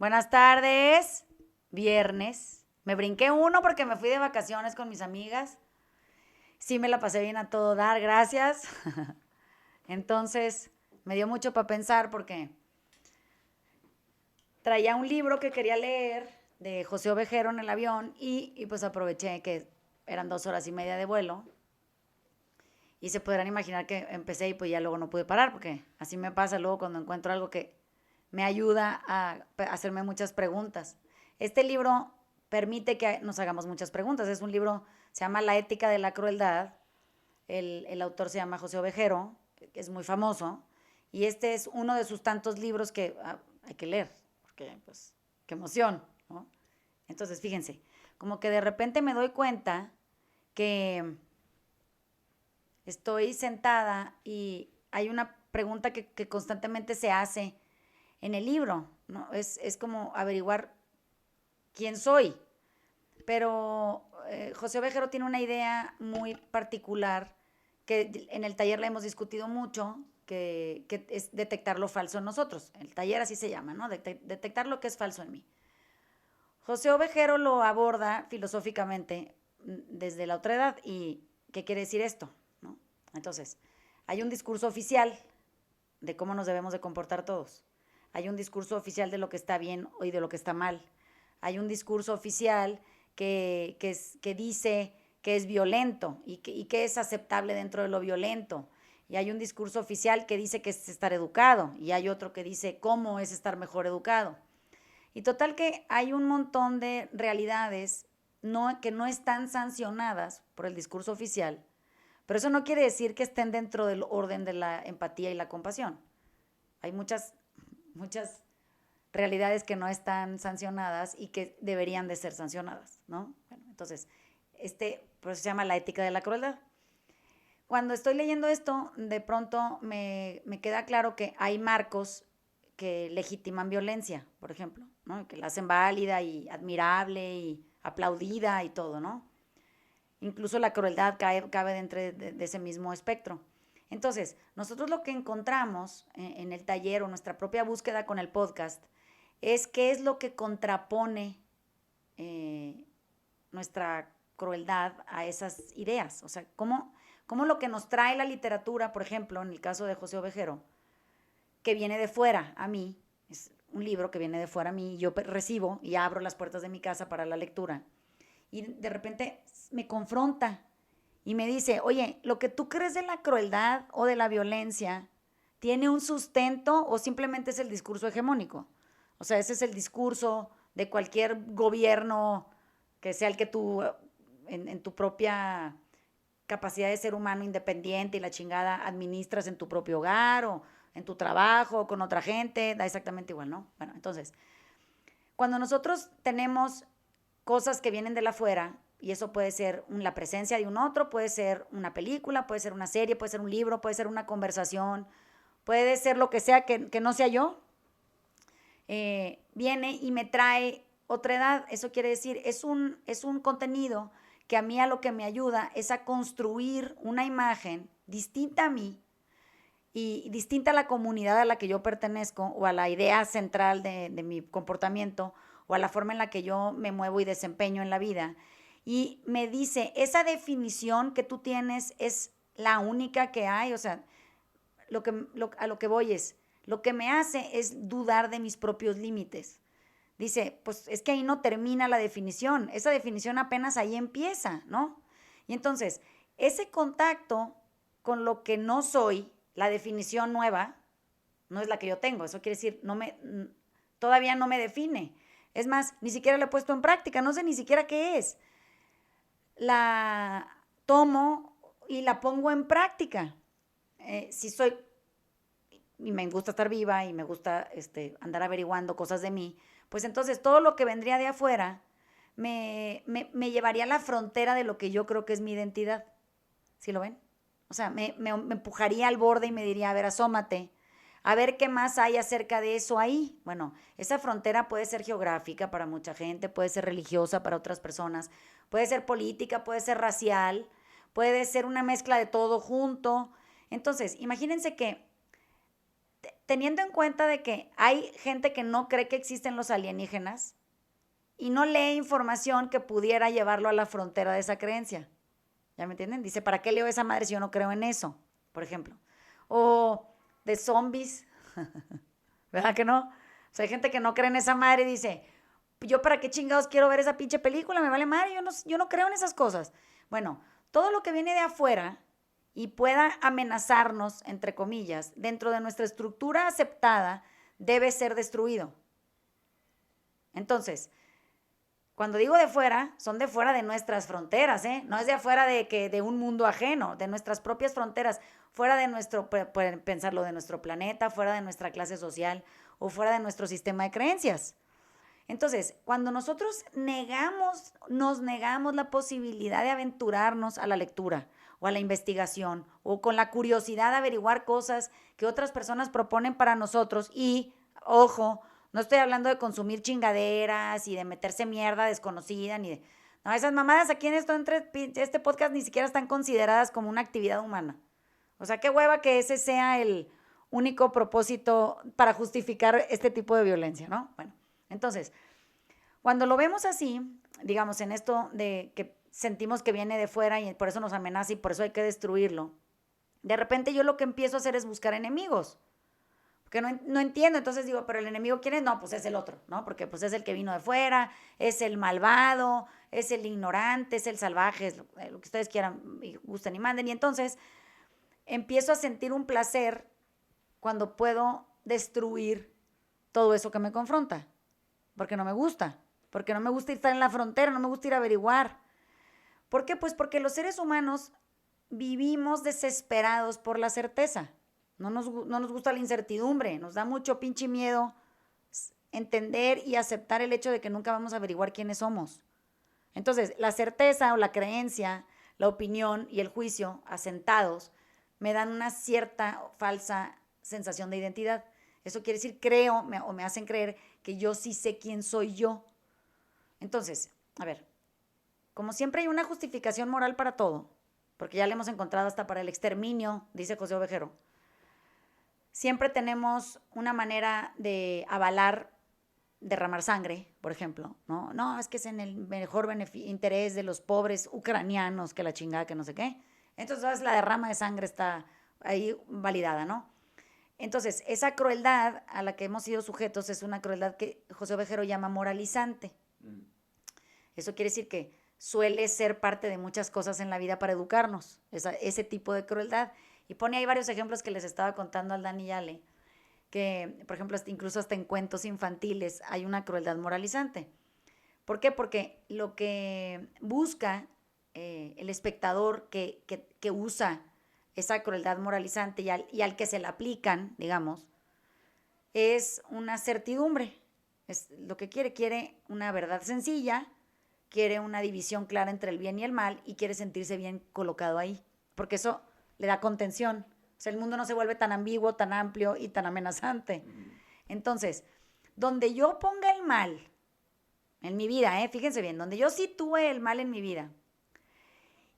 Buenas tardes, viernes. Me brinqué uno porque me fui de vacaciones con mis amigas. Sí, me la pasé bien a todo dar, gracias. Entonces, me dio mucho para pensar porque traía un libro que quería leer de José Ovejero en el avión y pues aproveché que eran 2 horas y media de vuelo. Y se podrán imaginar que empecé y pues ya luego no pude parar porque así me pasa luego cuando encuentro algo que me ayuda a hacerme muchas preguntas. Este libro permite que nos hagamos muchas preguntas. Es un libro, se llama La ética de la crueldad. El autor se llama José Ovejero, que es muy famoso. Y este es uno de sus tantos libros que hay que leer, porque pues qué emoción, ¿no? Entonces, fíjense, como que de repente me doy cuenta que estoy sentada y hay una pregunta que constantemente se hace en el libro, ¿no? Es como averiguar quién soy. Pero José Ovejero tiene una idea muy particular que en el taller la hemos discutido mucho, que es detectar lo falso en nosotros. El taller así se llama, ¿no? Detectar lo que es falso en mí. José Ovejero lo aborda filosóficamente desde la otra edad. ¿Y qué quiere decir esto? ¿No? Entonces, hay un discurso oficial de cómo nos debemos de comportar todos. Hay un discurso oficial de lo que está bien y de lo que está mal. Hay un discurso oficial que dice que es violento y que es aceptable dentro de lo violento. Y hay un discurso oficial que dice que es estar educado y hay otro que dice cómo es estar mejor educado. Y total que hay un montón de realidades que no están sancionadas por el discurso oficial, pero eso no quiere decir que estén dentro del orden de la empatía y la compasión. Hay muchas realidades que no están sancionadas y que deberían de ser sancionadas, ¿no? Bueno, entonces, este pues, se llama la ética de la crueldad. Cuando estoy leyendo esto, de pronto me queda claro que hay marcos que legitiman violencia, por ejemplo, ¿no? Que la hacen válida y admirable y aplaudida y todo, ¿no? Incluso la crueldad cabe dentro de ese mismo espectro. Entonces, nosotros lo que encontramos en el taller o nuestra propia búsqueda con el podcast es qué es lo que contrapone eh, nuestra crueldad a esas ideas. O sea, cómo lo que nos trae la literatura, por ejemplo, en el caso de José Ovejero, que viene de fuera a mí, es un libro que viene de fuera a mí, y yo recibo y abro las puertas de mi casa para la lectura, y de repente me confronta y me dice, oye, lo que tú crees de la crueldad o de la violencia, ¿tiene un sustento o simplemente es el discurso hegemónico? O sea, ese es el discurso de cualquier gobierno que sea el que tú, en tu propia capacidad de ser humano independiente y la chingada administras en tu propio hogar o en tu trabajo o con otra gente, da exactamente igual, ¿no? Bueno, entonces, cuando nosotros tenemos cosas que vienen de la afuera, y eso puede ser la presencia de un otro, puede ser una película, puede ser una serie, puede ser un libro, puede ser una conversación, puede ser lo que sea que no sea yo, viene y me trae otra edad. Eso quiere decir, es un contenido que a mí a lo que me ayuda es a construir una imagen distinta a mí y distinta a la comunidad a la que yo pertenezco o a la idea central de mi comportamiento o a la forma en la que yo me muevo y desempeño en la vida. Y me dice, esa definición que tú tienes es la única que hay. O sea, a lo que voy lo que me hace es dudar de mis propios límites. Dice, pues es que ahí no termina la definición, esa definición apenas ahí empieza, ¿no? Y entonces, ese contacto con lo que no soy, la definición nueva, no es la que yo tengo. Eso quiere decir, todavía no me define. Es más, ni siquiera la he puesto en práctica, no sé ni siquiera qué es. La tomo y la pongo en práctica. Si soy, y me gusta estar viva y me gusta andar averiguando cosas de mí, pues entonces todo lo que vendría de afuera me llevaría a la frontera de lo que yo creo que es mi identidad. ¿Sí lo ven? O sea, me empujaría al borde y me diría, a ver, asómate, a ver qué más hay acerca de eso ahí. Bueno, esa frontera puede ser geográfica para mucha gente, puede ser religiosa para otras personas, puede ser política, puede ser racial, puede ser una mezcla de todo junto. Entonces, imagínense que teniendo en cuenta de que hay gente que no cree que existen los alienígenas y no lee información que pudiera llevarlo a la frontera de esa creencia. ¿Ya me entienden? Dice, ¿para qué leo esa madre si yo no creo en eso? Por ejemplo. O de zombies. ¿Verdad que no? O sea, hay gente que no cree en esa madre y dice, yo para qué chingados quiero ver esa pinche película, me vale madre, yo no creo en esas cosas. Bueno, todo lo que viene de afuera y pueda amenazarnos, entre comillas, dentro de nuestra estructura aceptada, debe ser destruido. Entonces, cuando digo de fuera, son de fuera de nuestras fronteras, ¿eh? No es de afuera de un mundo ajeno, de nuestras propias fronteras, fuera de nuestro, pueden pensarlo, de nuestro planeta, fuera de nuestra clase social o fuera de nuestro sistema de creencias. Entonces, cuando nosotros nos negamos la posibilidad de aventurarnos a la lectura o a la investigación o con la curiosidad de averiguar cosas que otras personas proponen para nosotros y, ojo, no estoy hablando de consumir chingaderas y de meterse mierda desconocida ni de... No, esas mamadas aquí en este podcast ni siquiera están consideradas como una actividad humana. O sea, qué hueva que ese sea el único propósito para justificar este tipo de violencia, ¿no? Bueno, entonces, cuando lo vemos así, digamos, en esto de que sentimos que viene de fuera y por eso nos amenaza y por eso hay que destruirlo, de repente yo lo que empiezo a hacer es buscar enemigos. Porque no entiendo, entonces digo, pero el enemigo ¿quién es? No, pues es el otro, ¿no? Porque pues es el que vino de fuera, es el malvado, es el ignorante, es el salvaje, es lo que ustedes quieran, y gusten y manden. Y entonces empiezo a sentir un placer cuando puedo destruir todo eso que me confronta, porque no me gusta estar en la frontera, no me gusta ir a averiguar. ¿Por qué? Pues porque los seres humanos vivimos desesperados por la certeza. No nos gusta la incertidumbre, nos da mucho pinche miedo entender y aceptar el hecho de que nunca vamos a averiguar quiénes somos. Entonces, la certeza o la creencia, la opinión y el juicio asentados me dan una cierta falsa sensación de identidad. Eso quiere decir, creo o me hacen creer que yo sí sé quién soy yo. Entonces, a ver, como siempre hay una justificación moral para todo, porque ya le hemos encontrado hasta para el exterminio, dice José Ovejero. Siempre tenemos una manera de avalar, derramar sangre, por ejemplo, ¿no? No, es que es en el mejor interés de los pobres ucranianos, que la chingada, que no sé qué. Entonces, la derrama de sangre está ahí validada, ¿no? Entonces, esa crueldad a la que hemos sido sujetos es una crueldad que José Ovejero llama moralizante. Eso quiere decir que suele ser parte de muchas cosas en la vida para educarnos, ese tipo de crueldad. Y pone ahí varios ejemplos que les estaba contando al Dani y Ale, que, por ejemplo, incluso hasta en cuentos infantiles hay una crueldad moralizante. ¿Por qué? Porque lo que busca el espectador que usa esa crueldad moralizante y al que se la aplican, digamos, es una certidumbre. Es lo que quiere una verdad sencilla, quiere una división clara entre el bien y el mal y quiere sentirse bien colocado ahí, porque eso le da contención. O sea, el mundo no se vuelve tan ambiguo, tan amplio y tan amenazante. Entonces, donde yo ponga el mal en mi vida, fíjense bien, donde yo sitúe el mal en mi vida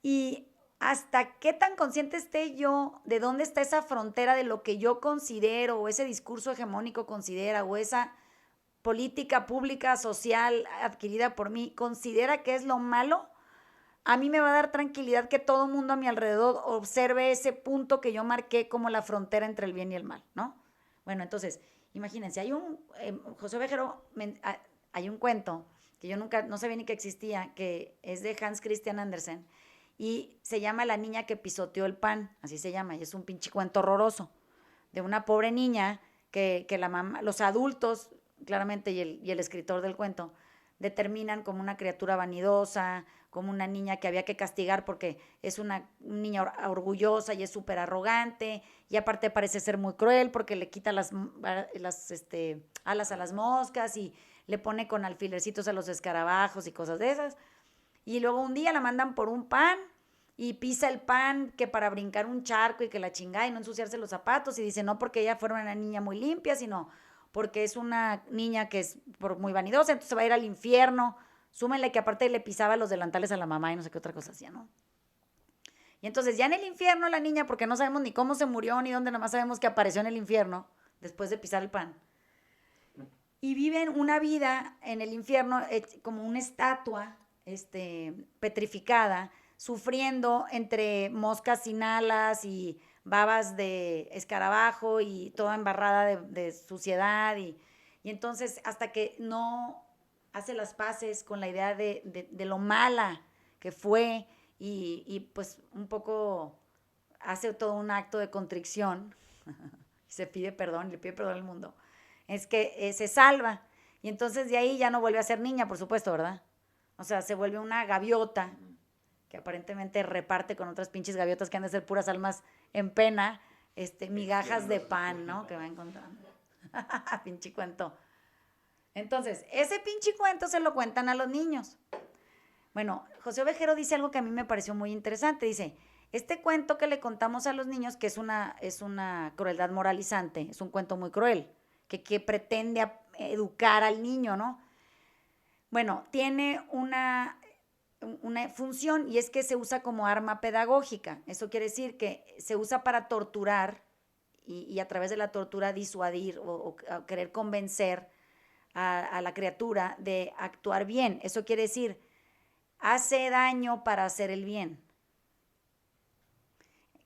y hasta qué tan consciente esté yo de dónde está esa frontera de lo que yo considero o ese discurso hegemónico considera o esa política pública, social, adquirida por mí, considera que es lo malo, a mí me va a dar tranquilidad que todo el mundo a mi alrededor observe ese punto que yo marqué como la frontera entre el bien y el mal, ¿no? Bueno, entonces, imagínense, José Ovejero, hay un cuento que yo no sabía ni que existía, que es de Hans Christian Andersen, y se llama La niña que pisoteó el pan, así se llama, y es un pinche cuento horroroso, de una pobre niña que la mamá, los adultos, claramente, y el escritor del cuento, determinan como una criatura vanidosa, como una niña que había que castigar porque es una niña orgullosa y es súper arrogante, y aparte parece ser muy cruel porque le quita las alas a las moscas y le pone con alfilercitos a los escarabajos y cosas de esas. Y luego un día la mandan por un pan y pisa el pan que para brincar un charco y que la chingada y no ensuciarse los zapatos, y dice no porque ella fuera una niña muy limpia, sino porque es una niña que es muy vanidosa, entonces va a ir al infierno. Súmenle que aparte le pisaba los delantales a la mamá y no sé qué otra cosa hacía, ¿no? Y entonces ya en el infierno la niña, porque no sabemos ni cómo se murió ni dónde, nomás sabemos que apareció en el infierno, después de pisar el pan. Y viven una vida en el infierno como una estatua petrificada, sufriendo entre moscas sin alas y babas de escarabajo y toda embarrada de suciedad. Y entonces hasta que no hace las paces con la idea de lo mala que fue y pues un poco hace todo un acto de contrición y se pide perdón, le pide perdón al mundo, es que se salva. Y entonces de ahí ya no vuelve a ser niña, por supuesto, ¿verdad? O sea, se vuelve una gaviota que aparentemente reparte con otras pinches gaviotas que han de ser puras almas en pena, migajas de pan, ¿no? Que va encontrando. Pinche cuento. Entonces, ese pinche cuento se lo cuentan a los niños. Bueno, José Ovejero dice algo que a mí me pareció muy interesante. Dice, este cuento que le contamos a los niños, que es una crueldad moralizante, es un cuento muy cruel, que pretende educar al niño, ¿no? Bueno, tiene una función y es que se usa como arma pedagógica. Eso quiere decir que se usa para torturar y a través de la tortura disuadir o querer convencer a la criatura de actuar bien. Eso quiere decir, hace daño para hacer el bien.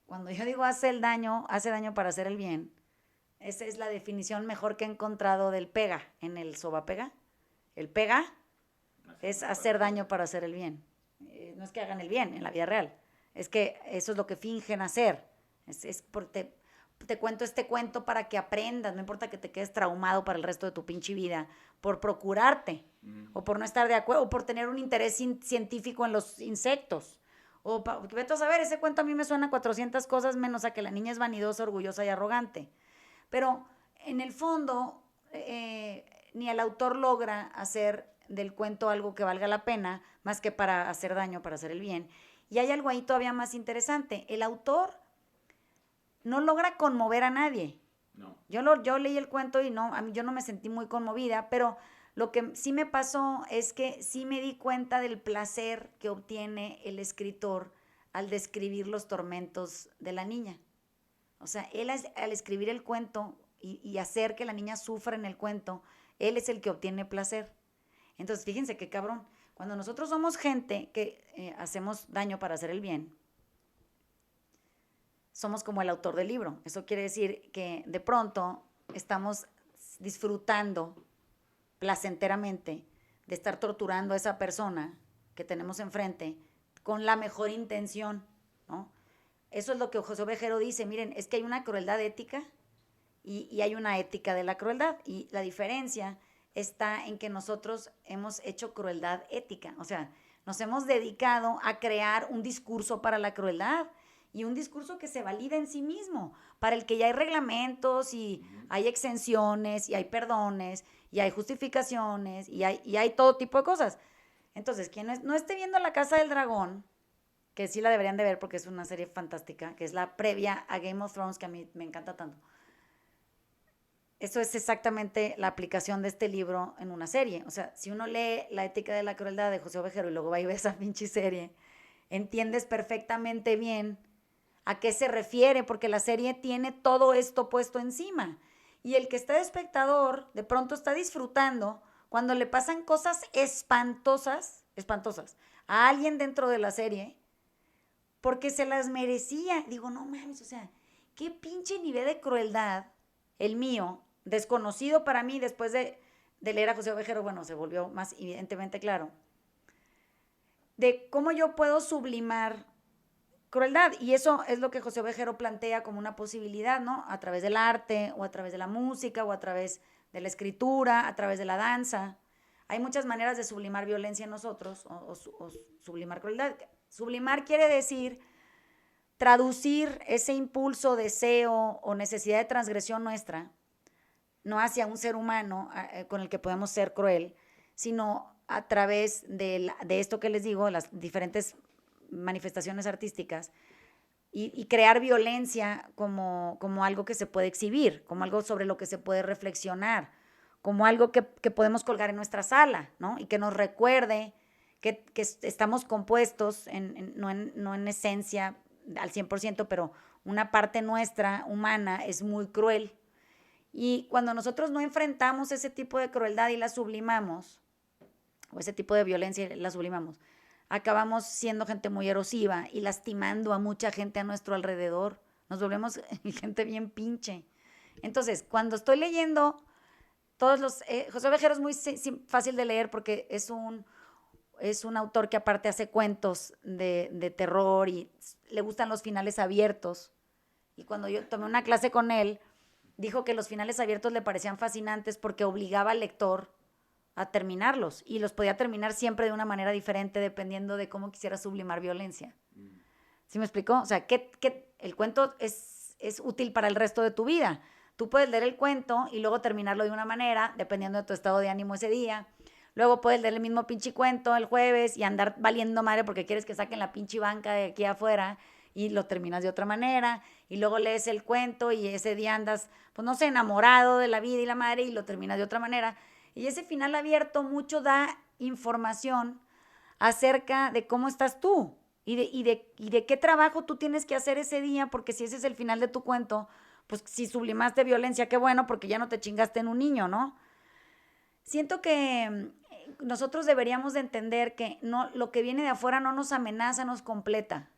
Cuando yo digo hace daño para hacer el bien, esa es la definición mejor que he encontrado del pega en el Sobapega. El pega es hacer daño para hacer el bien. No es que hagan el bien en la vida real, es que eso es lo que fingen hacer. Te cuento este cuento para que aprendas, no importa que te quedes traumado para el resto de tu pinche vida, por procurarte, o por no estar de acuerdo, o por tener un interés científico en los insectos. Vete a saber, ese cuento a mí me suena a 400 cosas menos a que la niña es vanidosa, orgullosa y arrogante. Pero en el fondo, ni el autor logra hacer del cuento algo que valga la pena, más que para hacer daño, para hacer el bien. Y hay algo ahí todavía más interesante. El autor no logra conmover a nadie. No. Yo leí el cuento y yo no me sentí muy conmovida, pero lo que sí me pasó es que sí me di cuenta del placer que obtiene el escritor al describir los tormentos de la niña. O sea, él al escribir el cuento y hacer que la niña sufra en el cuento, él es el que obtiene placer. Entonces, fíjense qué cabrón. Cuando nosotros somos gente que hacemos daño para hacer el bien, somos como el autor del libro. Eso quiere decir que de pronto estamos disfrutando placenteramente de estar torturando a esa persona que tenemos enfrente con la mejor intención, ¿no? Eso es lo que José Ovejero dice. Miren, es que hay una crueldad ética y hay una ética de la crueldad. Y la diferencia está en que nosotros hemos hecho crueldad ética. O sea, nos hemos dedicado a crear un discurso para la crueldad y un discurso que se valida en sí mismo, para el que ya hay reglamentos y hay exenciones y hay perdones y hay justificaciones y hay todo tipo de cosas. Entonces, quien no esté viendo La Casa del Dragón, que sí la deberían de ver porque es una serie fantástica, que es la previa a Game of Thrones, que a mí me encanta tanto. Eso es exactamente la aplicación de este libro en una serie. O sea, si uno lee La ética de la crueldad de José Ovejero y luego va y ve esa pinche serie, entiendes perfectamente bien a qué se refiere, porque la serie tiene todo esto puesto encima. Y el que está de espectador, de pronto está disfrutando cuando le pasan cosas espantosas a alguien dentro de la serie, porque se las merecía. Digo, no mames, o sea, qué pinche nivel de crueldad el mío, desconocido para mí después de leer a José Ovejero, bueno, se volvió más evidentemente claro, de cómo yo puedo sublimar crueldad. Y eso es lo que José Ovejero plantea como una posibilidad, ¿no? A través del arte, o a través de la música, o a través de la escritura, a través de la danza. Hay muchas maneras de sublimar violencia en nosotros, o sublimar crueldad. Sublimar quiere decir traducir ese impulso, deseo o necesidad de transgresión nuestra, no hacia un ser humano con el que podemos ser cruel, sino a través de esto que les digo, las diferentes manifestaciones artísticas, y crear violencia como algo que se puede exhibir, como algo sobre lo que se puede reflexionar, como algo que podemos colgar en nuestra sala, ¿no? Y que nos recuerde que estamos compuestos, no en esencia al 100%, pero una parte nuestra humana es muy cruel. Y cuando nosotros no enfrentamos ese tipo de crueldad y la sublimamos, o ese tipo de violencia y la sublimamos, acabamos siendo gente muy erosiva y lastimando a mucha gente a nuestro alrededor. Nos volvemos gente bien pinche. Entonces, cuando estoy leyendo todos los... José Ovejero es muy fácil de leer porque es un autor que aparte hace cuentos de terror y le gustan los finales abiertos. Y cuando yo tomé una clase con él, dijo que los finales abiertos le parecían fascinantes porque obligaba al lector a terminarlos y los podía terminar siempre de una manera diferente dependiendo de cómo quisiera sublimar violencia. ¿Sí me explicó? O sea, que el cuento es útil para el resto de tu vida. Tú puedes leer el cuento y luego terminarlo de una manera, dependiendo de tu estado de ánimo ese día. Luego puedes leer el mismo pinche cuento el jueves y andar valiendo madre porque quieres que saquen la pinche banca de aquí afuera y lo terminas de otra manera. Y luego lees el cuento y ese día andas, pues no sé, enamorado de la vida y la madre y lo terminas de otra manera. Y ese final abierto mucho da información acerca de cómo estás tú y de qué trabajo tú tienes que hacer ese día, porque si ese es el final de tu cuento, pues si sublimaste violencia, qué bueno, porque ya no te chingaste en un niño, ¿no? Siento que nosotros deberíamos de entender que no, lo que viene de afuera no nos amenaza, nos completa.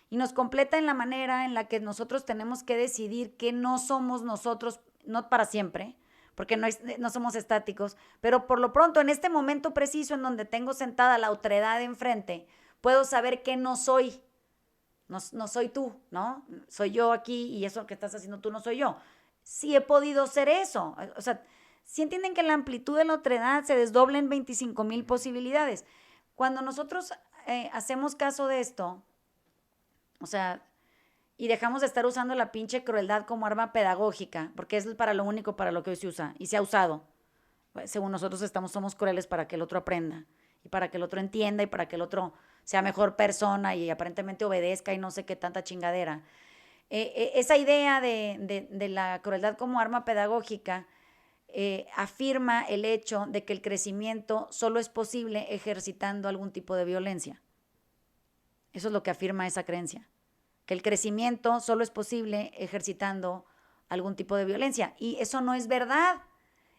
Y nos completa en la manera en la que nosotros tenemos que decidir que no somos nosotros, no para siempre, porque no somos estáticos, pero por lo pronto, en este momento preciso en donde tengo sentada la otredad enfrente, puedo saber que no soy. No soy tú, ¿no? Soy yo aquí y eso que estás haciendo tú no soy yo. Sí he podido ser eso. O sea, sí entienden que la amplitud de la otredad se desdobla en 25,000 posibilidades. Cuando nosotros hacemos caso de esto, o sea, y dejamos de estar usando la pinche crueldad como arma pedagógica, porque es para lo único para lo que hoy se usa y se ha usado. Según nosotros somos crueles para que el otro aprenda y para que el otro entienda y para que el otro sea mejor persona y aparentemente obedezca y no sé qué tanta chingadera. Esa idea de la crueldad como arma pedagógica afirma el hecho de que el crecimiento solo es posible ejercitando algún tipo de violencia. Eso es lo que afirma esa creencia, que el crecimiento solo es posible ejercitando algún tipo de violencia. Y eso no es verdad.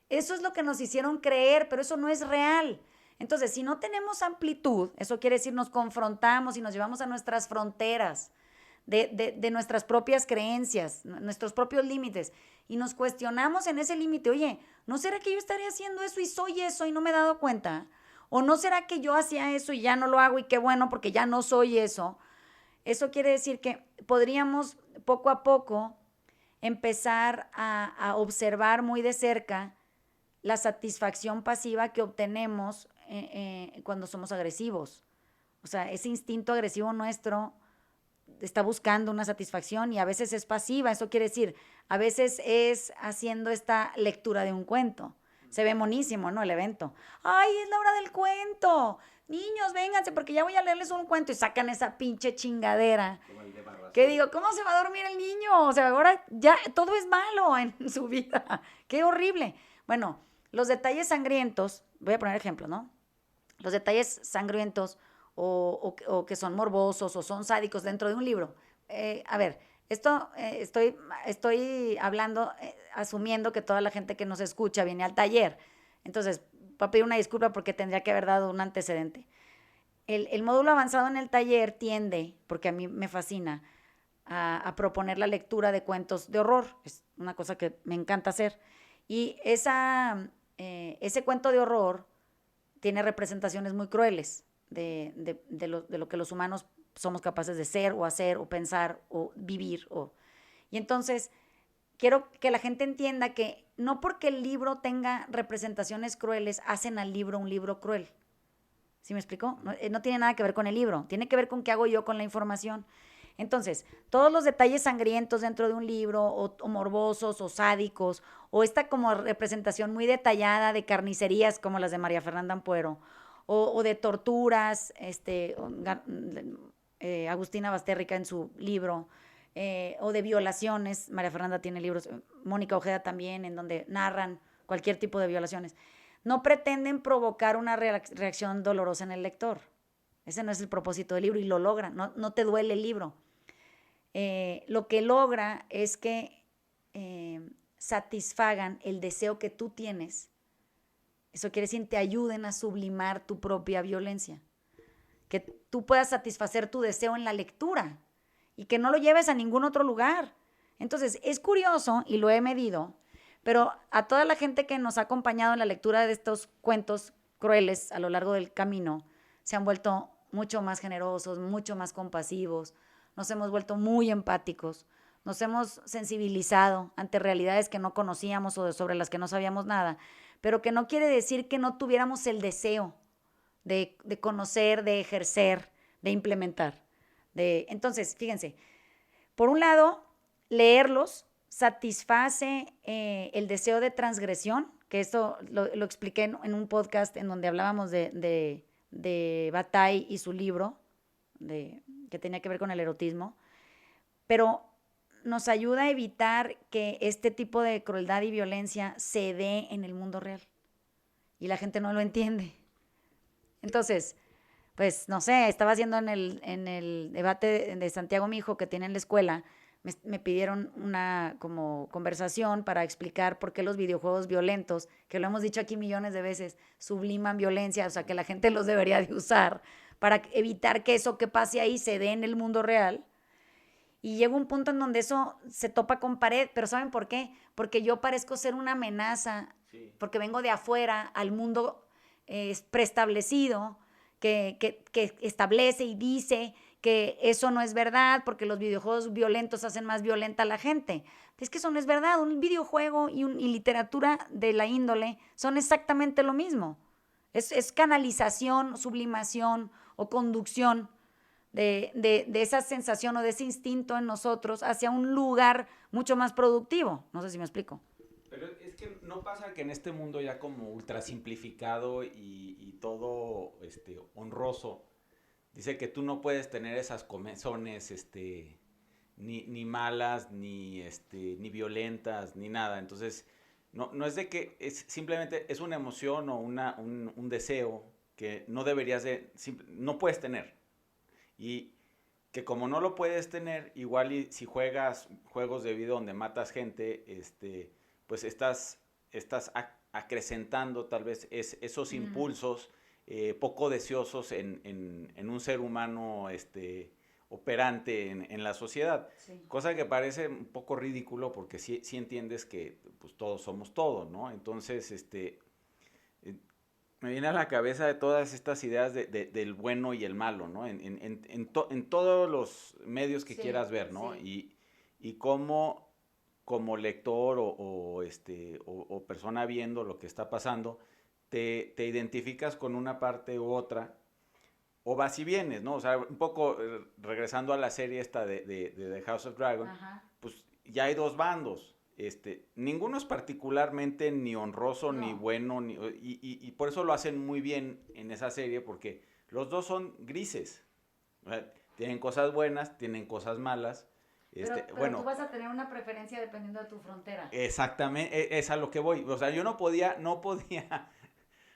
Eso es lo que nos hicieron creer, pero eso no es real. Entonces, si no tenemos amplitud, eso quiere decir nos confrontamos y nos llevamos a nuestras fronteras de nuestras propias creencias, nuestros propios límites, y nos cuestionamos en ese límite, oye, ¿no será que yo estaría haciendo eso y soy eso y no me he dado cuenta? ¿O no será que yo hacía eso y ya no lo hago y qué bueno porque ya no soy eso? Eso quiere decir que podríamos poco a poco empezar a observar muy de cerca la satisfacción pasiva que obtenemos cuando somos agresivos. O sea, ese instinto agresivo nuestro está buscando una satisfacción y a veces es pasiva. Eso quiere decir, a veces es haciendo esta lectura de un cuento. Se ve monísimo, ¿no? El evento. ¡Ay, es la hora del cuento! Niños, vénganse porque ya voy a leerles un cuento y sacan esa pinche chingadera. Que digo, ¿cómo se va a dormir el niño? O sea, ahora ya todo es malo en su vida. ¡Qué horrible! Bueno, los detalles sangrientos, voy a poner ejemplos, ¿no? Los detalles sangrientos o que son morbosos o son sádicos dentro de un libro. A ver, esto estoy hablando, asumiendo que toda la gente que nos escucha viene al taller. Entonces, voy a pedir una disculpa porque tendría que haber dado un antecedente. El módulo avanzado en el taller tiende, porque a mí me fascina, a proponer la lectura de cuentos de horror. Es una cosa que me encanta hacer. Y ese cuento de horror tiene representaciones muy crueles de lo que los humanos somos capaces de ser o hacer o pensar o vivir. Y entonces quiero que la gente entienda que no porque el libro tenga representaciones crueles hacen al libro un libro cruel. ¿Sí me explicó? No tiene nada que ver con el libro, tiene que ver con qué hago yo con la información. Entonces, todos los detalles sangrientos dentro de un libro, o morbosos, o sádicos, o esta como representación muy detallada de carnicerías como las de María Fernanda Ampuero, o de torturas, Agustina Bastérrica en su libro, o de violaciones, María Fernanda tiene libros, Mónica Ojeda también, en donde narran cualquier tipo de violaciones, no pretenden provocar una reacción dolorosa en el lector. Ese no es el propósito del libro y lo logra, no te duele el libro. Lo que logra es que satisfagan el deseo que tú tienes, eso quiere decir te ayuden a sublimar tu propia violencia. Que tú puedas satisfacer tu deseo en la lectura y que no lo lleves a ningún otro lugar. Entonces, es curioso y lo he medido, pero a toda la gente que nos ha acompañado en la lectura de estos cuentos crueles a lo largo del camino, se han vuelto mucho más generosos, mucho más compasivos, nos hemos vuelto muy empáticos, nos hemos sensibilizado ante realidades que no conocíamos o sobre las que no sabíamos nada, pero que no quiere decir que no tuviéramos el deseo de conocer, de ejercer, de implementar. Entonces, fíjense, por un lado, leerlos satisface el deseo de transgresión, que esto lo expliqué en un podcast en donde hablábamos de Bataille y su libro, que tenía que ver con el erotismo, pero nos ayuda a evitar que este tipo de crueldad y violencia se dé en el mundo real. Y la gente no lo entiende. Entonces, pues no sé, estaba haciendo en el debate de Santiago Mijo que tiene en la escuela, me pidieron una como conversación para explicar por qué los videojuegos violentos, que lo hemos dicho aquí millones de veces, subliman violencia, o sea que la gente los debería de usar para evitar que eso que pase ahí se dé en el mundo real. Y llega un punto en donde eso se topa con pared, pero ¿saben por qué? Porque yo parezco ser una amenaza, sí, porque vengo de afuera al mundo preestablecido, que establece y dice que eso no es verdad porque los videojuegos violentos hacen más violenta a la gente. Es que eso no es verdad. Un videojuego y literatura de la índole son exactamente lo mismo. Es canalización, sublimación o conducción de esa sensación o de ese instinto en nosotros hacia un lugar mucho más productivo. No sé si me explico. Pero es que no pasa que en este mundo ya como ultra simplificado y todo honroso, dice que tú no puedes tener esas comezones ni malas, ni violentas, ni nada. Entonces, no es de que simplemente es una emoción o un deseo que no deberías no puedes tener. Y que como no lo puedes tener, igual y si juegas juegos de vida donde matas gente, pues estás acrecentando tal vez esos impulsos poco deseosos en un ser humano operante en la sociedad. Sí. Cosa que parece un poco ridículo porque sí entiendes que pues, todos somos todo, ¿no? Entonces, me viene a la cabeza de todas estas ideas del bueno y el malo, ¿no? En todos los medios que sí, quieras ver, ¿no? Sí. Y cómo como lector o persona viendo lo que está pasando, te identificas con una parte u otra, o vas y vienes, ¿no? O sea, un poco regresando a la serie esta de The House of Dragon, ajá, pues ya hay dos bandos. Ninguno es particularmente ni honroso, no, ni bueno, y por eso lo hacen muy bien en esa serie, porque los dos son grises. O sea, tienen cosas buenas, tienen cosas malas. Pero bueno, tú vas a tener una preferencia dependiendo de tu frontera. Exactamente, es a lo que voy. O sea, yo no podía,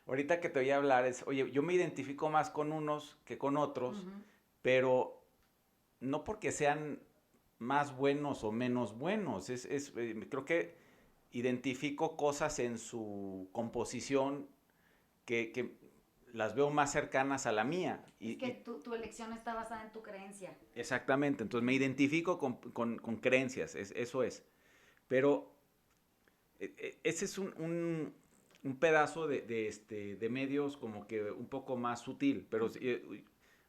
ahorita que te voy a hablar, oye, yo me identifico más con unos que con otros, uh-huh, pero no porque sean más buenos o menos buenos. Creo que identifico cosas en su composición que las veo más cercanas a la mía. Es que tu elección está basada en tu creencia. Exactamente, entonces me identifico con creencias, eso es. Pero ese es un pedazo de medios como que un poco más sutil, pero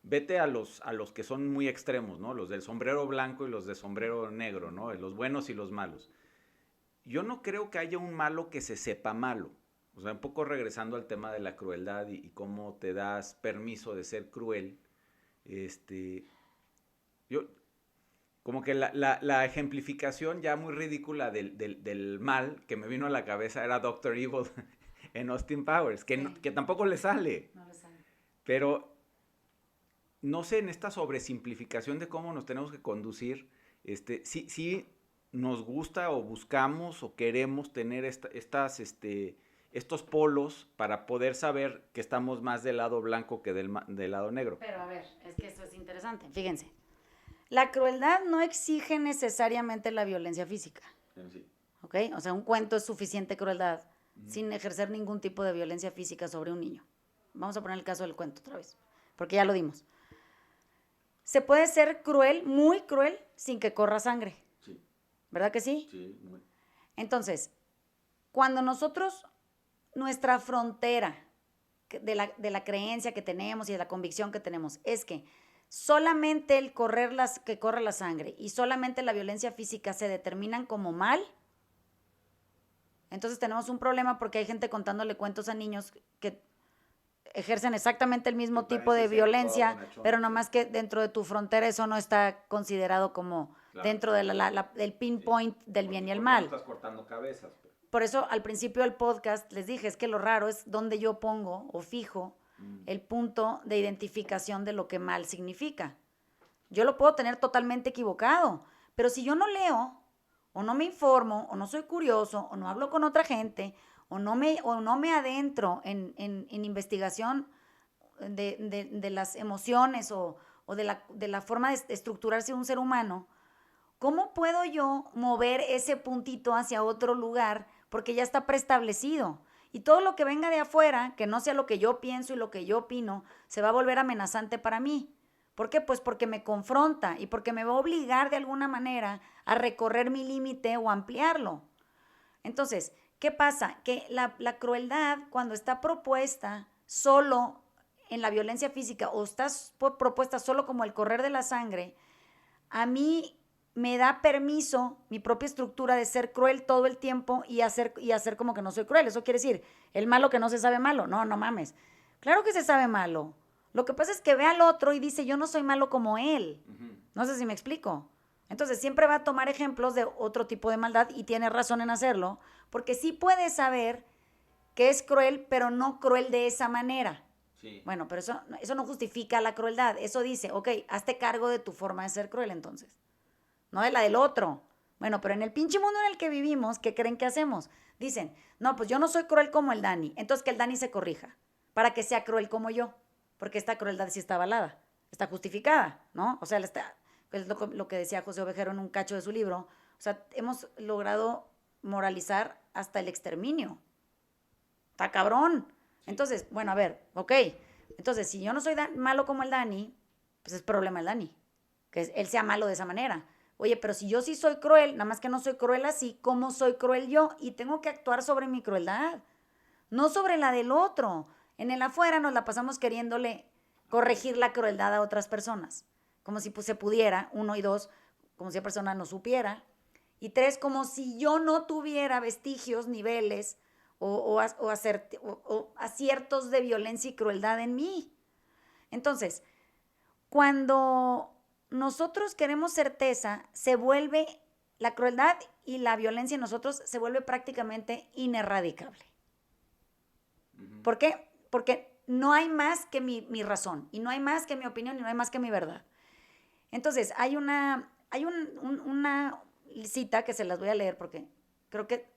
vete a los que son muy extremos, ¿no? Los del sombrero blanco y los de sombrero negro, ¿no? Los buenos y los malos. Yo no creo que haya un malo que se sepa malo. O sea, un poco regresando al tema de la crueldad y cómo te das permiso de ser cruel. Yo, como que la ejemplificación ya muy ridícula del mal que me vino a la cabeza era Dr. Evil en Austin Powers, que, sí, que tampoco le sale. No le sale. Pero, no sé, en esta sobresimplificación de cómo nos tenemos que conducir, sí nos gusta o buscamos o queremos tener estos polos para poder saber que estamos más del lado blanco que del lado negro. Pero a ver, es que esto es interesante. Fíjense, la crueldad no exige necesariamente la violencia física. Sí. ¿Ok? ¿ok? O sea, un cuento es suficiente crueldad sin ejercer ningún tipo de violencia física sobre un niño. Vamos a poner el caso del cuento otra vez, porque ya lo dimos. Se puede ser cruel, muy cruel, sin que corra sangre. Sí. ¿Verdad que sí? Sí, muy. Entonces, cuando nosotros, nuestra frontera de la creencia que tenemos y de la convicción que tenemos es que solamente el que corra la sangre y solamente la violencia física se determinan como mal, entonces tenemos un problema porque hay gente contándole cuentos a niños que ejercen exactamente el mismo tipo de violencia, pero nomás que dentro de tu frontera eso no está considerado como dentro de del pinpoint del bien y el mal. No estás cortando cabezas. Por eso al principio del podcast les dije, es que lo raro es donde yo pongo o fijo el punto de identificación de lo que mal significa. Yo lo puedo tener totalmente equivocado, pero si yo no leo, o no me informo, o no soy curioso, o no hablo con otra gente, o no me adentro en investigación de las emociones o de la forma de estructurarse un ser humano, ¿cómo puedo yo mover ese puntito hacia otro lugar? Porque ya está preestablecido. Y todo lo que venga de afuera, que no sea lo que yo pienso y lo que yo opino, se va a volver amenazante para mí. ¿Por qué? Pues porque me confronta y porque me va a obligar de alguna manera a recorrer mi límite o ampliarlo. Entonces, ¿qué pasa? Que la crueldad, cuando está propuesta solo en la violencia física o está propuesta solo como el correr de la sangre, a mí me da permiso mi propia estructura de ser cruel todo el tiempo y hacer como que no soy cruel. Eso quiere decir, el malo que no se sabe malo. No, no mames. Claro que se sabe malo. Lo que pasa es que ve al otro y dice, yo no soy malo como él. No sé si me explico. Entonces siempre va a tomar ejemplos de otro tipo de maldad y tiene razón en hacerlo, porque sí puede saber que es cruel, pero no cruel de esa manera. Sí. Bueno, pero eso no justifica la crueldad. Eso dice, ok, hazte cargo de tu forma de ser cruel entonces, no de la del otro. Bueno, pero en el pinche mundo en el que vivimos, ¿qué creen que hacemos? Dicen, no, pues yo no soy cruel como el Dani, entonces que el Dani se corrija, para que sea cruel como yo, porque esta crueldad sí está avalada, está justificada, ¿no? O sea, es lo que decía José Ovejero en un cacho de su libro, o sea, hemos logrado moralizar hasta el exterminio. Está cabrón. Entonces, bueno, a ver, ok, entonces si yo no soy malo como el Dani, pues es problema del Dani, que él sea malo de esa manera. Oye, pero si yo sí soy cruel, nada más que no soy cruel así, ¿cómo soy cruel yo? Y tengo que actuar sobre mi crueldad, no sobre la del otro. En el afuera nos la pasamos queriéndole corregir la crueldad a otras personas, como si pues, se pudiera, 1 y 2, como si la persona no supiera, y 3, como si yo no tuviera vestigios, niveles o aciertos de violencia y crueldad en mí. Entonces, cuando nosotros queremos certeza, se vuelve la crueldad y la violencia en nosotros se vuelve prácticamente inerradicable. ¿Por qué? Porque no hay más que mi razón, y no hay más que mi opinión, y no hay más que mi verdad. Entonces, hay una cita que se las voy a leer porque creo que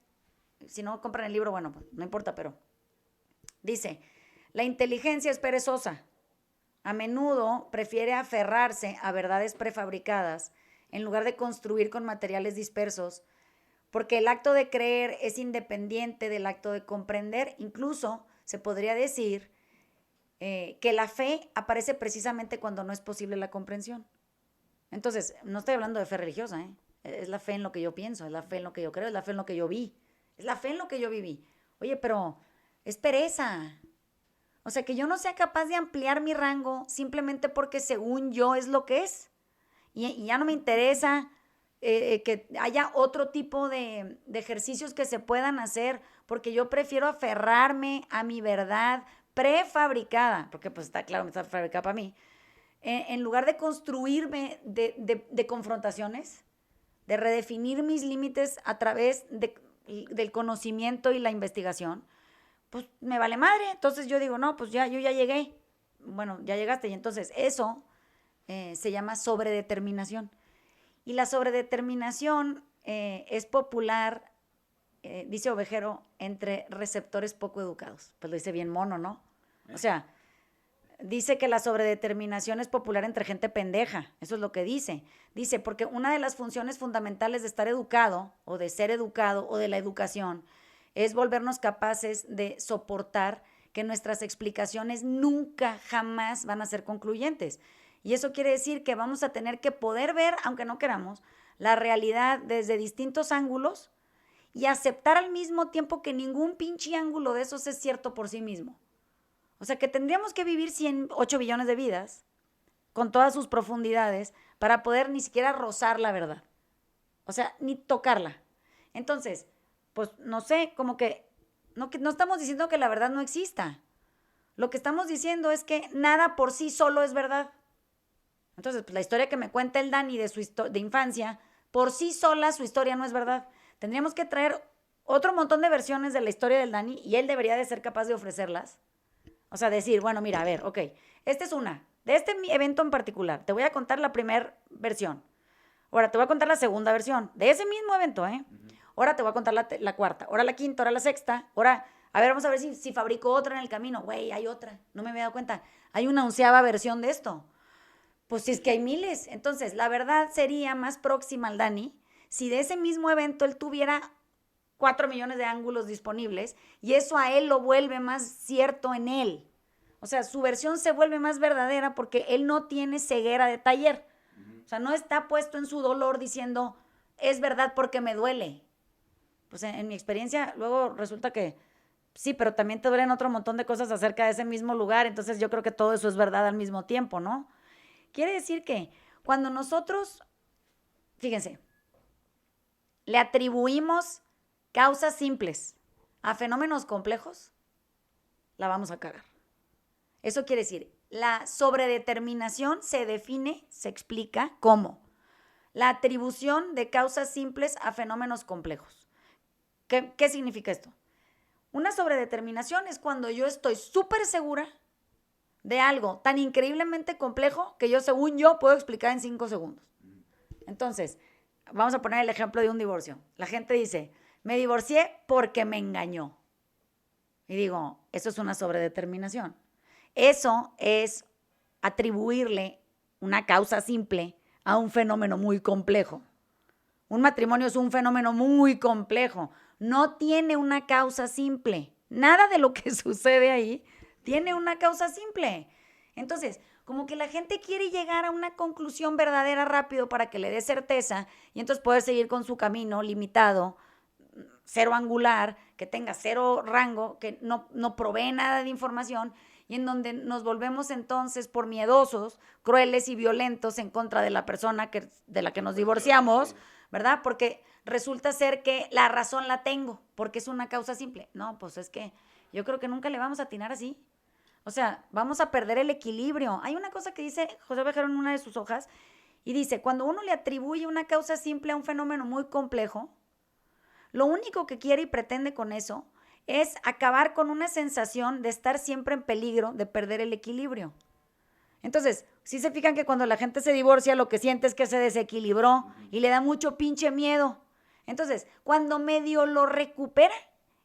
si no compran el libro, bueno, pues no importa, pero dice, la inteligencia es perezosa. A menudo prefiere aferrarse a verdades prefabricadas en lugar de construir con materiales dispersos, porque el acto de creer es independiente del acto de comprender. Incluso se podría decir que la fe aparece precisamente cuando no es posible la comprensión. Entonces, no estoy hablando de fe religiosa, ¿eh? Es la fe en lo que yo pienso, es la fe en lo que yo creo, es la fe en lo que yo vi, es la fe en lo que yo viví. Oye, pero es pereza. O sea, que yo no sea capaz de ampliar mi rango simplemente porque según yo es lo que es. Y ya no me interesa que haya otro tipo de ejercicios que se puedan hacer, porque yo prefiero aferrarme a mi verdad prefabricada, porque pues está claro, me está fabricada para mí, en lugar de construirme de confrontaciones, de redefinir mis límites a través del conocimiento y la investigación, pues me vale madre. Entonces yo digo, no, pues yo ya llegué. Bueno, ya llegaste. Y entonces eso se llama sobredeterminación. Y la sobredeterminación es popular, dice Ovejero, entre receptores poco educados. Pues lo dice bien mono, ¿no? O sea, dice que la sobredeterminación es popular entre gente pendeja. Eso es lo que dice. Dice, porque una de las funciones fundamentales de estar educado o de ser educado o de la educación es volvernos capaces de soportar que nuestras explicaciones nunca, jamás van a ser concluyentes. Y eso quiere decir que vamos a tener que poder ver, aunque no queramos, la realidad desde distintos ángulos y aceptar al mismo tiempo que ningún pinche ángulo de esos es cierto por sí mismo. O sea, que tendríamos que vivir 108 billones de vidas con todas sus profundidades para poder ni siquiera rozar la verdad. O sea, ni tocarla. Entonces, pues no sé, como que no estamos diciendo que la verdad no exista. Lo que estamos diciendo es que nada por sí solo es verdad. Entonces, pues la historia que me cuenta el Dani de su de infancia, por sí sola su historia no es verdad. Tendríamos que traer otro montón de versiones de la historia del Dani y él debería de ser capaz de ofrecerlas. O sea, decir, bueno, mira, a ver, ok, esta es una. De este evento en particular, te voy a contar la primera versión. Ahora te voy a contar la segunda versión de ese mismo evento, ¿eh? Ahora te voy a contar la cuarta, ahora la quinta, ahora la sexta, ahora, a ver, vamos a ver si fabrico otra en el camino. Güey, hay otra, no me había dado cuenta. Hay una 11ª versión de esto. Pues si es que hay miles. Entonces, la verdad sería más próxima al Dani si de ese mismo evento él tuviera 4 millones de ángulos disponibles y eso a él lo vuelve más cierto en él. O sea, su versión se vuelve más verdadera porque él no tiene ceguera de taller. O sea, no está puesto en su dolor diciendo, es verdad porque me duele. Pues en mi experiencia, luego resulta que sí, pero también te duelen otro montón de cosas acerca de ese mismo lugar. Entonces yo creo que todo eso es verdad al mismo tiempo, ¿no? Quiere decir que cuando nosotros, fíjense, le atribuimos causas simples a fenómenos complejos, la vamos a cagar. Eso quiere decir, la sobredeterminación se define, se explica como la atribución de causas simples a fenómenos complejos. ¿Qué significa esto? Una sobredeterminación es cuando yo estoy súper segura de algo tan increíblemente complejo que yo, según yo, puedo explicar en 5 segundos. Entonces, vamos a poner el ejemplo de un divorcio. La gente dice, me divorcié porque me engañó. Y digo, eso es una sobredeterminación. Eso es atribuirle una causa simple a un fenómeno muy complejo. Un matrimonio es un fenómeno muy complejo. No tiene una causa simple. Nada de lo que sucede ahí tiene una causa simple. Entonces, como que la gente quiere llegar a una conclusión verdadera rápido para que le dé certeza y entonces poder seguir con su camino limitado, cero angular, que tenga cero rango, que no provee nada de información y en donde nos volvemos entonces por miedosos, crueles y violentos en contra de la persona de la que nos divorciamos, ¿verdad? Porque resulta ser que la razón la tengo, porque es una causa simple. No, pues es que yo creo que nunca le vamos a atinar así. O sea, vamos a perder el equilibrio. Hay una cosa que dice José Bejarano en una de sus hojas y dice, cuando uno le atribuye una causa simple a un fenómeno muy complejo, lo único que quiere y pretende con eso es acabar con una sensación de estar siempre en peligro de perder el equilibrio. Entonces, si se fijan que cuando la gente se divorcia, lo que siente es que se desequilibró y le da mucho pinche miedo. Entonces, cuando medio lo recupera,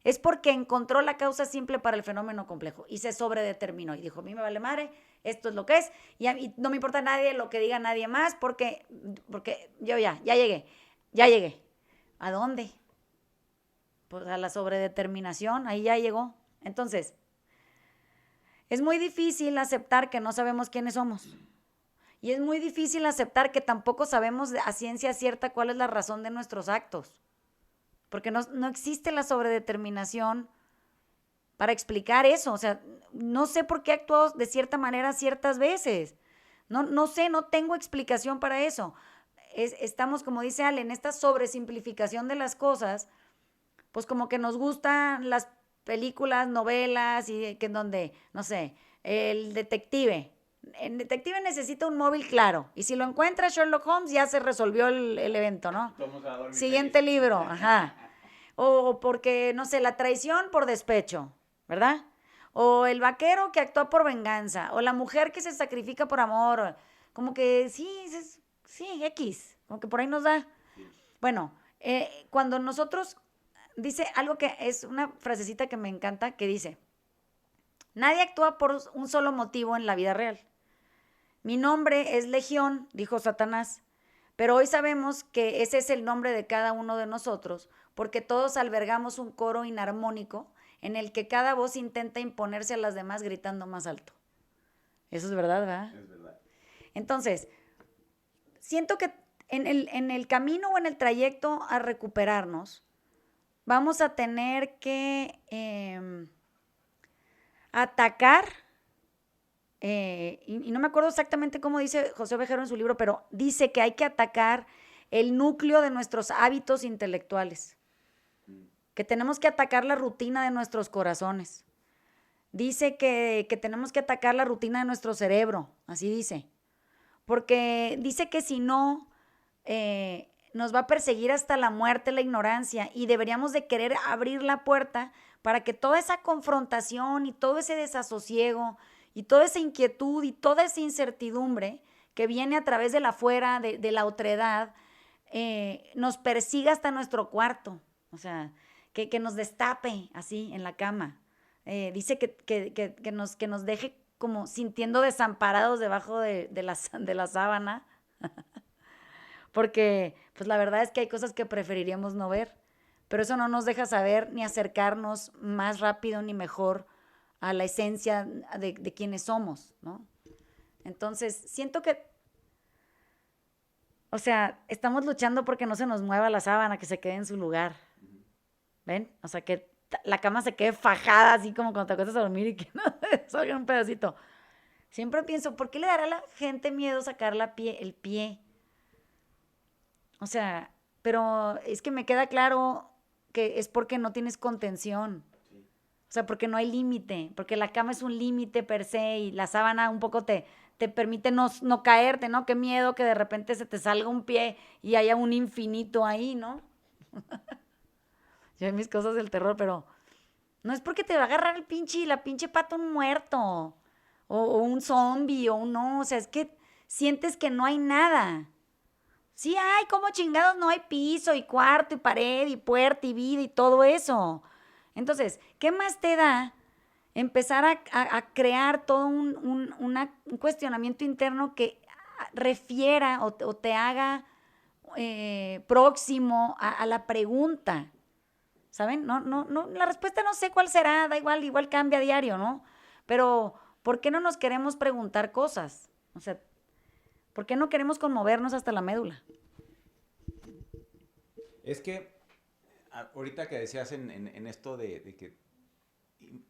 es porque encontró la causa simple para el fenómeno complejo y se sobredeterminó y dijo, a mí me vale madre, esto es lo que es y no me importa nadie lo que diga nadie más porque yo ya llegué. ¿A dónde? Pues a la sobredeterminación, ahí ya llegó. Entonces, es muy difícil aceptar que no sabemos quiénes somos. Y es muy difícil aceptar que tampoco sabemos a ciencia cierta cuál es la razón de nuestros actos. Porque no existe la sobredeterminación para explicar eso. O sea, no sé por qué actúo de cierta manera ciertas veces. No sé, no tengo explicación para eso. Estamos, como dice Ale, en esta sobresimplificación de las cosas, pues como que nos gustan las películas, novelas, y que en donde, no sé, el detective necesita un móvil claro, y si lo encuentra Sherlock Holmes ya se resolvió el evento, ¿no? Siguiente libro, ajá. O porque, no sé, la traición por despecho, ¿verdad? O el vaquero que actúa por venganza, o la mujer que se sacrifica por amor, como que sí, X, como que por ahí nos da. Bueno, cuando nosotros, dice algo que es una frasecita que me encanta, que dice, Nadie actúa por un solo motivo en la vida real. Mi nombre es Legión, dijo Satanás, pero hoy sabemos que ese es el nombre de cada uno de nosotros, porque todos albergamos un coro inarmónico en el que cada voz intenta imponerse a las demás gritando más alto. Eso es verdad, ¿verdad? Es verdad. Entonces, siento que en el camino o en el trayecto a recuperarnos, vamos a tener que atacar, y no me acuerdo exactamente cómo dice José Ovejero en su libro, pero dice que hay que atacar el núcleo de nuestros hábitos intelectuales, que tenemos que atacar la rutina de nuestros corazones. Dice que tenemos que atacar la rutina de nuestro cerebro, así dice, porque dice que si no, nos va a perseguir hasta la muerte la ignorancia y deberíamos de querer abrir la puerta para que toda esa confrontación y todo ese desasosiego y toda esa inquietud y toda esa incertidumbre que viene a través de la afuera, de la otredad, nos persiga hasta nuestro cuarto, o sea, que nos destape así en la cama. Dice que nos deje como sintiendo desamparados debajo de la sábana, porque pues la verdad es que hay cosas que preferiríamos no ver, pero eso no nos deja saber ni acercarnos más rápido ni mejor a la esencia de quienes somos, ¿no? Entonces, siento que, o sea, estamos luchando porque no se nos mueva la sábana, que se quede en su lugar, ¿ven? O sea, que la cama se quede fajada, así como cuando te acuestas a dormir y que no salga un pedacito. Siempre pienso, ¿por qué le dará a la gente miedo sacar el pie? O sea, pero es que me queda claro que es porque no tienes contención. Sí. O sea, porque no hay límite, porque la cama es un límite per se y la sábana un poco te permite no caerte, ¿no? Qué miedo que de repente se te salga un pie y haya un infinito ahí, ¿no? Yo hay mis cosas del terror, pero no es porque te va a agarrar la pinche pata un muerto o un zombie o un no, o sea, es que sientes que no hay nada. Sí hay, como chingados no hay piso y cuarto y pared y puerta y vida y todo eso. Entonces, ¿qué más te da empezar a crear todo un cuestionamiento interno que refiera o te haga próximo a la pregunta? ¿Saben? No, la respuesta no sé cuál será, da igual cambia a diario, ¿no? Pero, ¿por qué no nos queremos preguntar cosas? O sea, ¿por qué no queremos conmovernos hasta la médula? Es que ahorita que decías en esto de que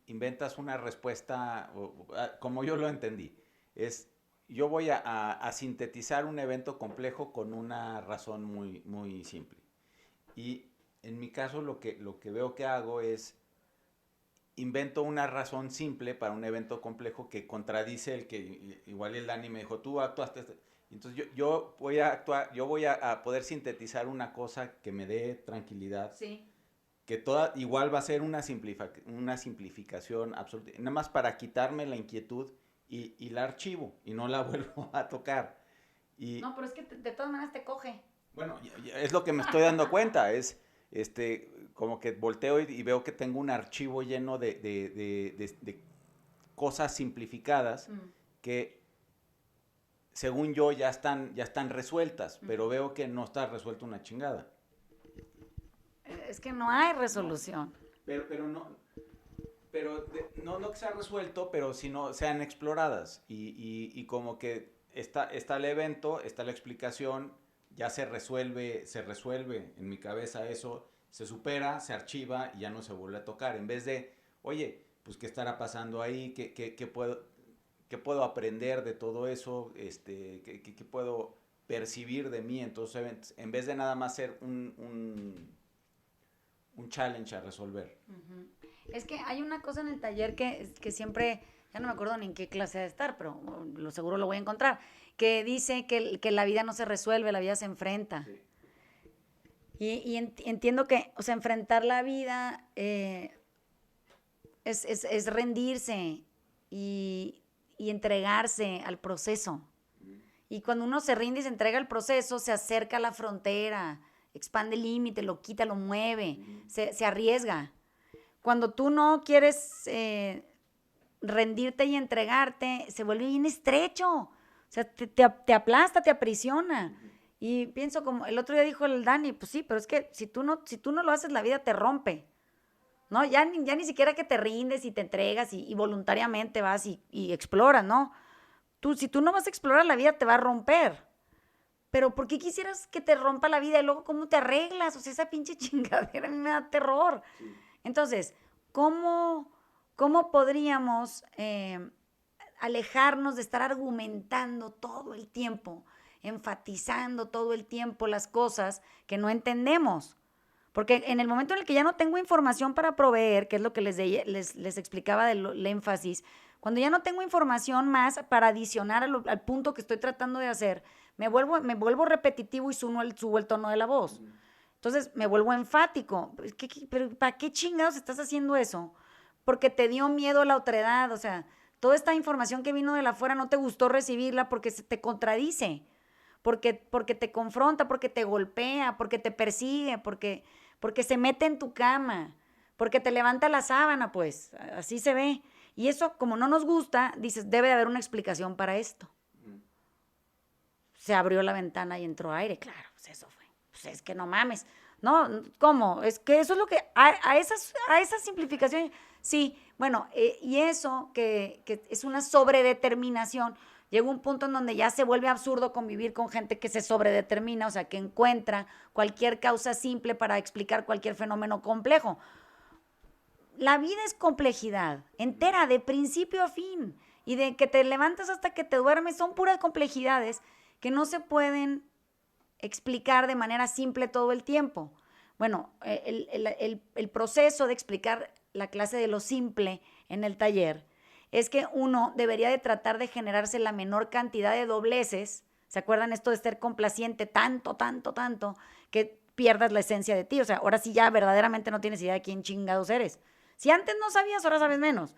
inventas una respuesta, como yo lo entendí, es yo voy a sintetizar un evento complejo con una razón muy, muy simple. Y en mi caso lo que veo que hago es invento una razón simple para un evento complejo que contradice el que igual el Dani me dijo, tú actuaste. Entonces yo voy a actuar, yo voy a poder sintetizar una cosa que me dé tranquilidad. Sí. Que igual va a ser una simplificación absoluta, nada más para quitarme la inquietud y la archivo y no la vuelvo a tocar. No, pero es que de todas maneras te coge. Bueno, es lo que me estoy dando cuenta, es como que volteo y veo que tengo un archivo lleno de cosas simplificadas que según yo ya están resueltas, pero veo que no está resuelta una chingada. Es que no hay resolución. Pero no que sea resuelto, pero sino sean exploradas y como que está el evento, está la explicación, ya se resuelve en mi cabeza eso, se supera, se archiva y ya no se vuelve a tocar, en vez de, oye, pues qué estará pasando ahí, qué puedo aprender de todo eso, qué puedo percibir de mí en todos esos eventos, en vez de nada más ser un challenge a resolver. Uh-huh. Es que hay una cosa en el taller que siempre, ya no me acuerdo ni en qué clase de estar, pero lo seguro lo voy a encontrar, que dice que la vida no se resuelve, la vida se enfrenta. Sí. Y entiendo que, o sea, enfrentar la vida es rendirse y entregarse al proceso. Y cuando uno se rinde y se entrega al proceso, se acerca a la frontera, expande el límite, lo quita, lo mueve, se arriesga. Cuando tú no quieres rendirte y entregarte se vuelve bien estrecho. O sea, te aplasta, te aprisiona. Y pienso como, el otro día dijo el Dani, pues sí, pero es que si tú no lo haces, la vida te rompe. ¿No? Ya ni siquiera que te rindes y te entregas y voluntariamente vas y exploras, ¿no? Si tú no vas a explorar, la vida te va a romper. Pero ¿por qué quisieras que te rompa la vida y luego cómo te arreglas? O sea, esa pinche chingadera a mí me da terror. Sí. Entonces, ¿cómo podríamos alejarnos de estar argumentando todo el tiempo, enfatizando todo el tiempo las cosas que no entendemos? Porque en el momento en el que ya no tengo información para proveer, que es lo que les explicaba del énfasis, cuando ya no tengo información más para adicionar al punto que estoy tratando de hacer, me vuelvo repetitivo y subo el tono de la voz. Entonces me vuelvo enfático. ¿Pero para qué chingados estás haciendo eso? Porque te dio miedo la otredad. O sea, toda esta información que vino de la afuera no te gustó recibirla porque se te contradice. Porque te confronta, porque te golpea, porque te persigue, porque se mete en tu cama, porque te levanta la sábana, pues, así se ve. Y eso, como no nos gusta, dices, debe de haber una explicación para esto. Se abrió la ventana y entró aire, claro, pues eso fue. Pues es que no mames. No, ¿cómo? Es que eso es lo que, a esas simplificaciones, sí, bueno, y eso que es una sobredeterminación. Llega un punto en donde ya se vuelve absurdo convivir con gente que se sobredetermina, o sea, que encuentra cualquier causa simple para explicar cualquier fenómeno complejo. La vida es complejidad, entera, de principio a fin. Y de que te levantas hasta que te duermes, son puras complejidades que no se pueden explicar de manera simple todo el tiempo. Bueno, el proceso de explicar la clase de lo simple en el taller es que uno debería de tratar de generarse la menor cantidad de dobleces. ¿Se acuerdan esto de ser complaciente tanto, que pierdas la esencia de ti? O sea, ahora sí ya verdaderamente no tienes idea de quién chingados eres. Si antes no sabías, ahora sabes menos.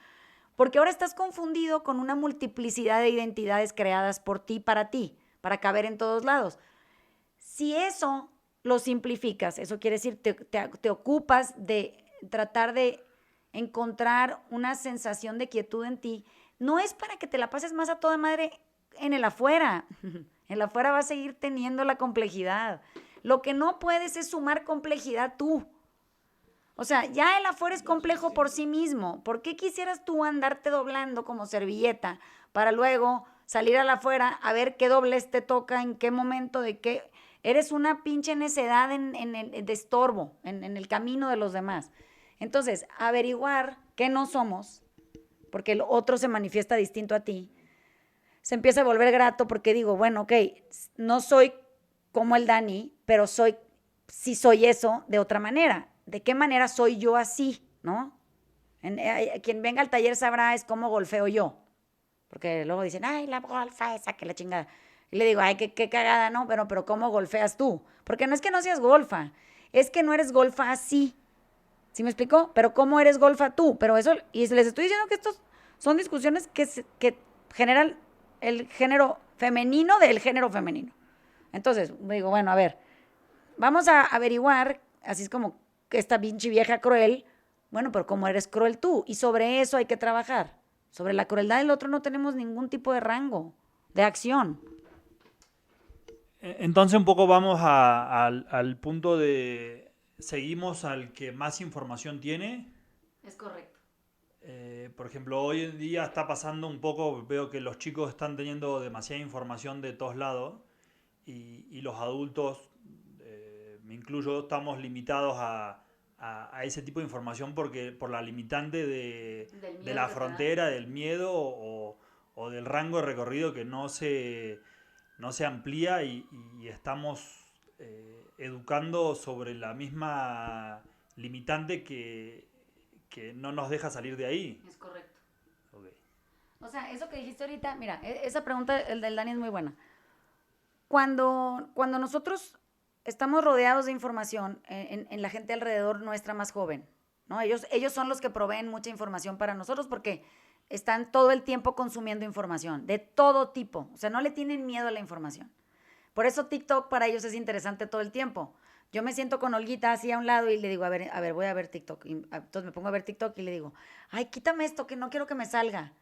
Porque ahora estás confundido con una multiplicidad de identidades creadas por ti, para caber en todos lados. Si eso lo simplificas, eso quiere decir, te ocupas de tratar de encontrar una sensación de quietud en ti, no es para que te la pases más a toda madre en el afuera. En el afuera vas a seguir teniendo la complejidad. Lo que no puedes es sumar complejidad tú. O sea, ya el afuera es complejo por sí mismo. ¿Por qué quisieras tú andarte doblando como servilleta para luego salir al afuera a ver qué doblez te toca, en qué momento, de qué? Eres una pinche necedad de estorbo, en el camino de los demás. Entonces, averiguar qué no somos, porque el otro se manifiesta distinto a ti, se empieza a volver grato porque digo, bueno, ok, no soy como el Dani, pero sí soy eso de otra manera. ¿De qué manera soy yo así, no? Quien venga al taller sabrá es cómo golfeo yo. Porque luego dicen, ay, la golfa esa, que la chingada. Y le digo, ay, qué cagada, ¿no? Pero ¿cómo golfeas tú? Porque no es que no seas golfa, es que no eres golfa así. ¿Sí me explicó? Pero ¿cómo eres golfa tú? Pero eso, y les estoy diciendo que estos son discusiones que generan el género femenino del género femenino. Entonces, digo, bueno, a ver, vamos a averiguar, así es como esta pinche vieja cruel, bueno, pero ¿cómo eres cruel tú? Y sobre eso hay que trabajar. Sobre la crueldad del otro no tenemos ningún tipo de rango de acción. Entonces un poco vamos al punto de seguimos al que más información tiene. Es correcto. Por ejemplo, hoy en día está pasando un poco, veo que los chicos están teniendo demasiada información de todos lados y los adultos, me incluyo, estamos limitados a ese tipo de información por la limitante de la frontera, del miedo o del rango de recorrido que no se amplía y estamos educando sobre la misma limitante que no nos deja salir de ahí. Es correcto. Okay. O sea, eso que dijiste ahorita, mira, esa pregunta del Dani es muy buena. Cuando nosotros estamos rodeados de información en la gente alrededor nuestra más joven, ¿no? Ellos son los que proveen mucha información para nosotros porque están todo el tiempo consumiendo información, de todo tipo. O sea, no le tienen miedo a la información. Por eso TikTok para ellos es interesante todo el tiempo. Yo me siento con Olguita así a un lado y le digo, a ver, voy a ver TikTok. Entonces me pongo a ver TikTok y le digo, ay, quítame esto que no quiero que me salga.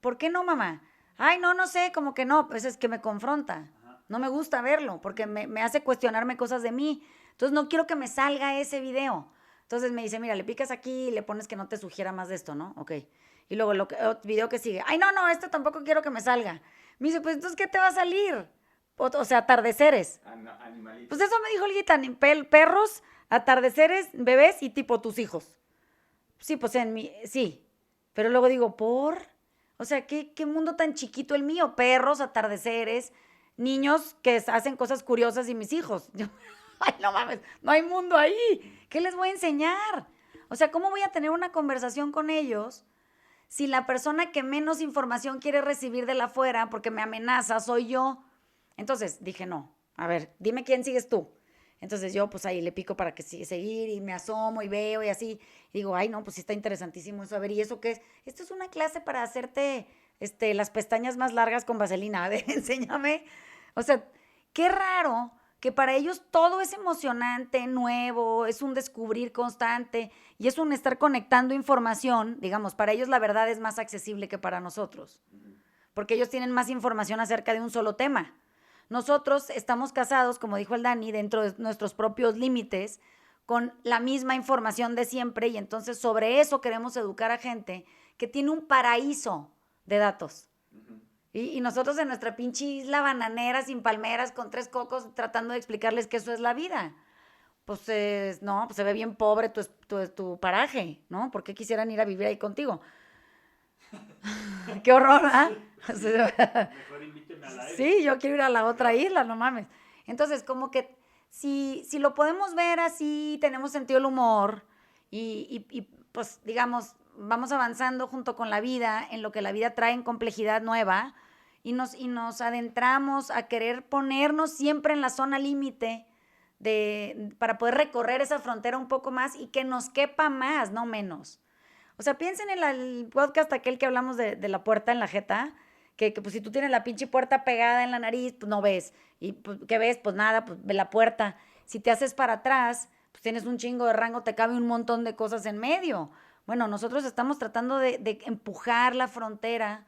¿Por qué no, mamá? Ay, no sé, como que no, pues es que me confronta. No me gusta verlo porque me hace cuestionarme cosas de mí. Entonces no quiero que me salga ese video. Entonces me dice, mira, le picas aquí y le pones que no te sugiera más de esto, ¿no? Ok. Y luego el video que sigue, ay, no, esto tampoco quiero que me salga. Me dice, pues entonces, ¿qué te va a salir? O sea, atardeceres. Animalitos. Pues eso me dijo Olguita, perros, atardeceres, bebés y tipo tus hijos. Sí, pues sí. Pero luego digo, o sea, ¿qué mundo tan chiquito el mío? Perros, atardeceres, niños que hacen cosas curiosas y mis hijos. Ay, no mames, no hay mundo ahí. ¿Qué les voy a enseñar? O sea, ¿cómo voy a tener una conversación con ellos si la persona que menos información quiere recibir de la afuera porque me amenaza soy yo? Entonces dije, no, a ver, dime quién sigues tú. Entonces yo pues ahí le pico para que siga seguir y me asomo y veo y así. Y digo, ay no, pues sí está interesantísimo eso. A ver, ¿y eso qué es? Esto es una clase para hacerte las pestañas más largas con vaselina. A ver, enséñame. O sea, qué raro que para ellos todo es emocionante, nuevo, es un descubrir constante y es un estar conectando información. Digamos, para ellos la verdad es más accesible que para nosotros. Porque ellos tienen más información acerca de un solo tema. Nosotros estamos casados, como dijo el Dani, dentro de nuestros propios límites, con la misma información de siempre y entonces sobre eso queremos educar a gente que tiene un paraíso de datos. Y nosotros en nuestra pinche isla bananera, sin palmeras, con 3 cocos, tratando de explicarles que eso es la vida. Pues no, pues se ve bien pobre tu paraje, ¿no? ¿Por qué quisieran ir a vivir ahí contigo? Qué horror, ¿ah? Mejor invíteme a la isla. Sí, yo quiero ir a la otra isla, no mames. Entonces, como que si lo podemos ver así, tenemos sentido del humor y pues, digamos, vamos avanzando junto con la vida en lo que la vida trae en complejidad nueva y nos adentramos a querer ponernos siempre en la zona límite para poder recorrer esa frontera un poco más y que nos quepa más, no menos. O sea, piensen en el podcast aquel que hablamos de la puerta en la jeta, que pues si tú tienes la pinche puerta pegada en la nariz, pues no ves. Y pues, ¿qué ves? Pues nada, pues ve la puerta. Si te haces para atrás, pues tienes un chingo de rango, te cabe un montón de cosas en medio. Bueno, nosotros estamos tratando de empujar la frontera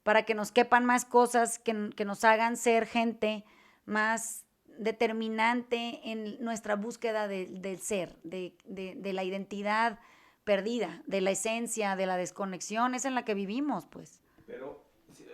para que nos quepan más cosas, que nos hagan ser gente más determinante en nuestra búsqueda del ser, de la identidad perdida, de la esencia, de la desconexión, es en la que vivimos, pues. Pero,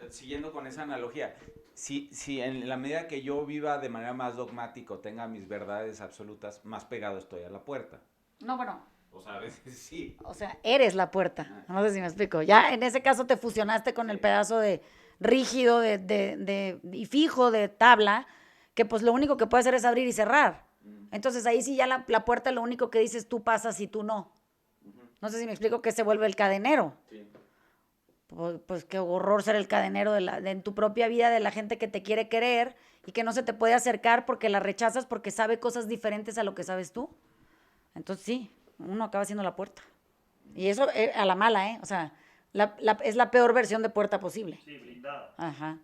siguiendo con esa analogía, si en la medida que yo viva de manera más dogmática o tenga mis verdades absolutas, más pegado estoy a la puerta. No, bueno. O sea, a veces sí. O sea, eres la puerta. No sé si me explico. Ya en ese caso te fusionaste con el pedazo de rígido y fijo de tabla, que pues lo único que puede hacer es abrir y cerrar. Entonces ahí sí ya la puerta lo único que dices tú pasas y tú no. No sé si me explico, que se vuelve el cadenero. Sí. Pues qué horror ser el cadenero en tu propia vida de la gente que te quiere querer y que no se te puede acercar porque la rechazas porque sabe cosas diferentes a lo que sabes tú. Entonces sí, uno acaba siendo la puerta. Y eso a la mala, ¿eh? O sea, es la peor versión de puerta posible. Sí, blindada. Ajá.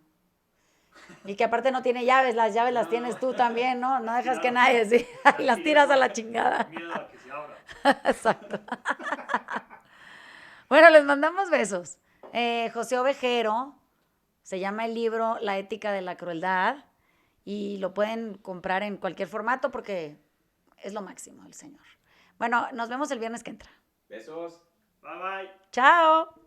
Y que aparte no tiene llaves, las llaves las tienes tú también, ¿no? No dejas que nadie, sí. Y las tiras a la chingada. Miedo a que se abra. Exacto. Bueno, les mandamos besos. José Ovejero, se llama el libro La ética de la crueldad y lo pueden comprar en cualquier formato porque es lo máximo el señor. Bueno, nos vemos el viernes que entra. Besos. Bye, bye. Chao.